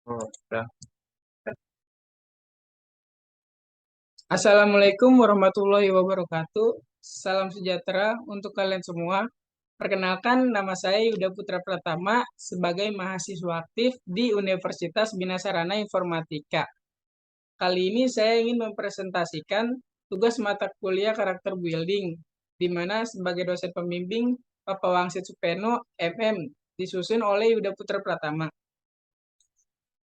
Oh, udah. Assalamualaikum warahmatullahi wabarakatuh. Salam sejahtera untuk kalian semua. Perkenalkan, nama saya Yuda Putra Pratama sebagai mahasiswa aktif di Universitas Bina Sarana Informatika. Kali ini saya ingin mempresentasikan tugas mata kuliah karakter building, di mana sebagai dosen pembimbing Bapak Wangsit Supeno, MM, disusun oleh Yuda Putra Pratama.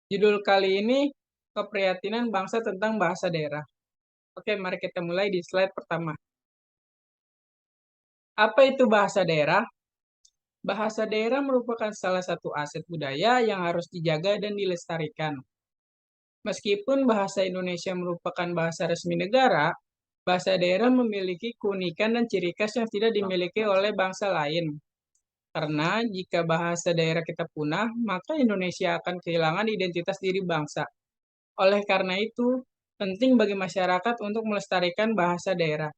Judul kali ini, Keprihatinan Bangsa tentang Bahasa Daerah. Oke, mari kita mulai di slide pertama. Apa itu bahasa daerah? Bahasa daerah merupakan salah satu aset budaya yang harus dijaga dan dilestarikan. Meskipun bahasa Indonesia merupakan bahasa resmi negara, bahasa daerah memiliki keunikan dan ciri khas yang tidak dimiliki oleh bangsa lain. Karena jika bahasa daerah kita punah, maka Indonesia akan kehilangan identitas diri bangsa. Oleh karena itu, penting bagi masyarakat untuk melestarikan bahasa daerah.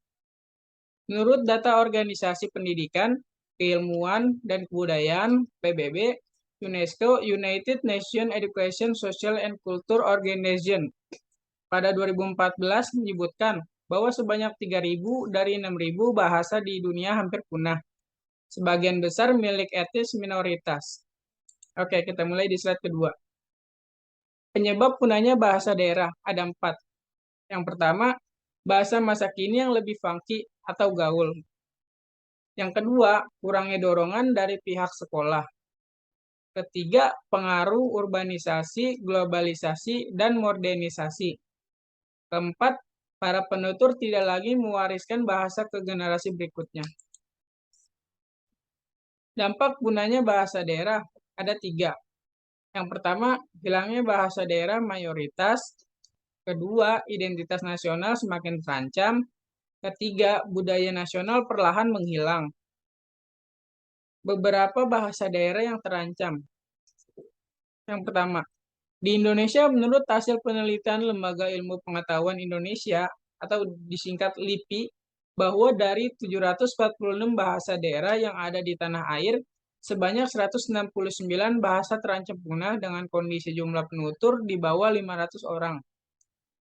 Menurut data Organisasi Pendidikan, Keilmuan, dan Kebudayaan (PBB), UNESCO United Nations Education, Social and Culture Organization pada 2014 menyebutkan bahwa sebanyak 3.000 dari 6.000 bahasa di dunia hampir punah. Sebagian besar milik etnis minoritas. Oke, kita mulai di slide kedua. Penyebab punahnya bahasa daerah ada 4. Yang pertama, bahasa masa kini yang lebih funky atau gaul. Yang kedua, kurangnya dorongan dari pihak sekolah. Ketiga, pengaruh urbanisasi, globalisasi, dan modernisasi. Keempat, para penutur tidak lagi mewariskan bahasa ke generasi berikutnya. Dampak gunanya bahasa daerah ada 3. Yang pertama, hilangnya bahasa daerah mayoritas. Kedua, identitas nasional semakin terancam. Ketiga, budaya nasional perlahan menghilang. Beberapa bahasa daerah yang terancam. Yang pertama, di Indonesia menurut hasil penelitian Lembaga Ilmu Pengetahuan Indonesia atau disingkat LIPI, bahwa dari 746 bahasa daerah yang ada di tanah air, sebanyak 169 bahasa terancam punah dengan kondisi jumlah penutur di bawah 500 orang.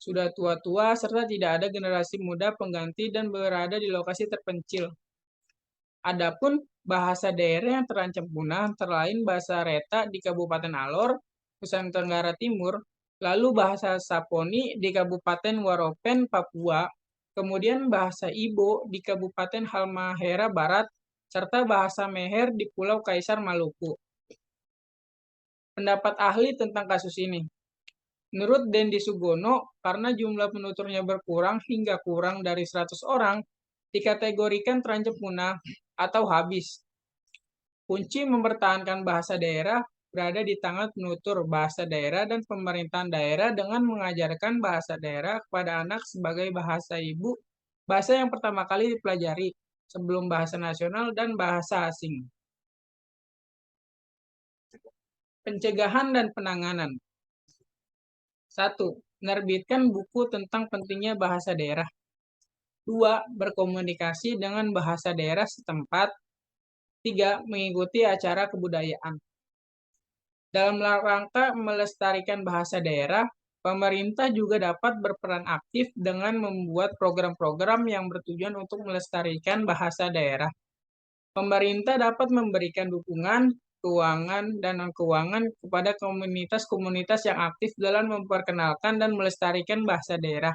Sudah tua-tua serta tidak ada generasi muda pengganti dan berada di lokasi terpencil. Adapun bahasa daerah yang terancam punah antara lain bahasa Reta di Kabupaten Alor, Nusa Tenggara Timur, lalu bahasa Saponi di Kabupaten Waropen, Papua, kemudian bahasa Ibo di Kabupaten Halmahera Barat, serta bahasa Meher di Pulau Kaisar Maluku. Pendapat ahli tentang kasus ini. Menurut Dendi Sugono, karena jumlah penuturnya berkurang hingga kurang dari 100 orang, dikategorikan terancam punah atau habis. Kunci mempertahankan bahasa daerah berada di tangan penutur bahasa daerah dan pemerintahan daerah dengan mengajarkan bahasa daerah kepada anak sebagai bahasa ibu, bahasa yang pertama kali dipelajari sebelum bahasa nasional dan bahasa asing. Pencegahan dan penanganan. 1. Menerbitkan buku tentang pentingnya bahasa daerah. 2. Berkomunikasi dengan bahasa daerah setempat. 3. Mengikuti acara kebudayaan. Dalam rangka melestarikan bahasa daerah, pemerintah juga dapat berperan aktif dengan membuat program-program yang bertujuan untuk melestarikan bahasa daerah. Pemerintah dapat memberikan dukungan, keuangan, dan non-keuangan kepada komunitas-komunitas yang aktif dalam memperkenalkan dan melestarikan bahasa daerah.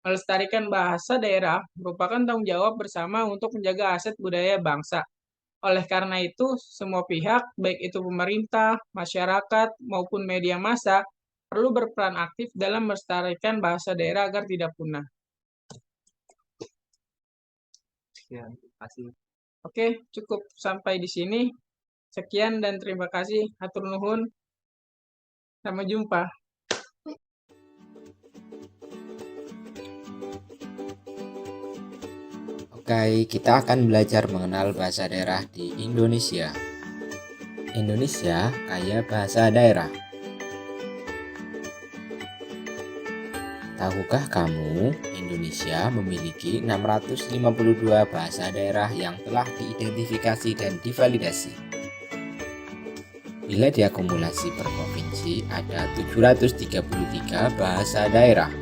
Melestarikan bahasa daerah merupakan tanggung jawab bersama untuk menjaga aset budaya bangsa. Oleh karena itu, semua pihak, baik itu pemerintah, masyarakat, maupun media massa, perlu berperan aktif dalam melestarikan bahasa daerah agar tidak punah. Sekian, terima kasih. Oke, cukup sampai di sini. Sekian dan terima kasih. Hatur nuhun. Sampai jumpa. Oke, kita akan belajar mengenal bahasa daerah di Indonesia. Indonesia kaya bahasa daerah. Tahukah kamu, Indonesia memiliki 652 bahasa daerah yang telah diidentifikasi dan divalidasi. Bila diakumulasi per provinsi, ada 733 bahasa daerah.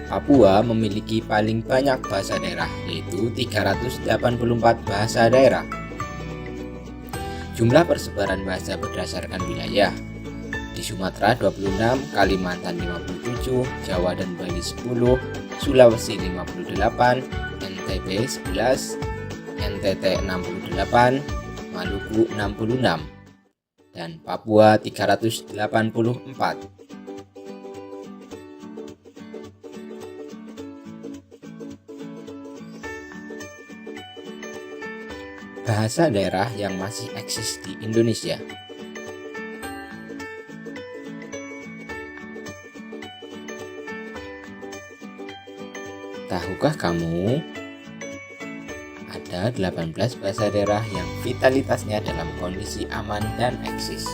Papua memiliki paling banyak bahasa daerah, yaitu 384 bahasa daerah. Jumlah persebaran bahasa berdasarkan wilayah. Di Sumatera 26, Kalimantan 57, Jawa dan Bali 10, Sulawesi 58, NTB 11, NTT 68, Maluku 66, dan Papua 384. Bahasa daerah yang masih eksis di Indonesia. Tahukah kamu? Ada 18 bahasa daerah yang vitalitasnya dalam kondisi aman dan eksis.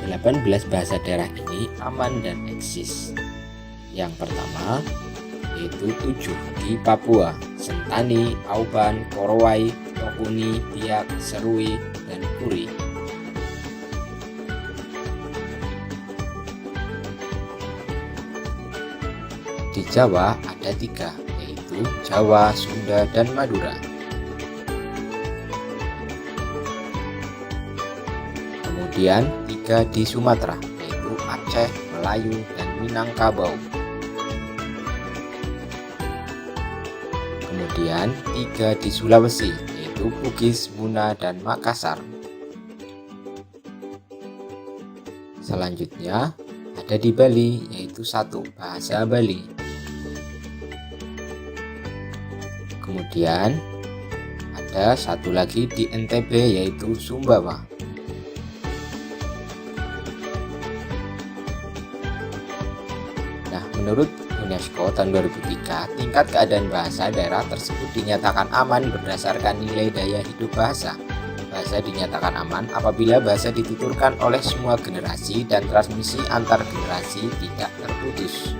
Delapan belas bahasa daerah ini aman dan eksis. Yang pertama yaitu 7 di Papua: Sentani, Auban, Korowai, Tokuni, Biak, Serui, dan Puri. Di Jawa ada 3, yaitu Jawa, Sunda, dan Madura. Kemudian 3 di Sumatera, yaitu Aceh, Melayu, dan Minangkabau. Kemudian 3 di Sulawesi, yaitu Bugis, Muna, dan Makassar. Selanjutnya ada di Bali, yaitu 1 bahasa Bali. Kemudian ada 1 lagi di NTB, yaitu Sumbawa. Nah, menurut UNESCO tahun 2003, tingkat keadaan bahasa daerah tersebut dinyatakan aman berdasarkan nilai daya hidup bahasa. Bahasa dinyatakan aman apabila bahasa dituturkan oleh semua generasi dan transmisi antar generasi tidak terputus.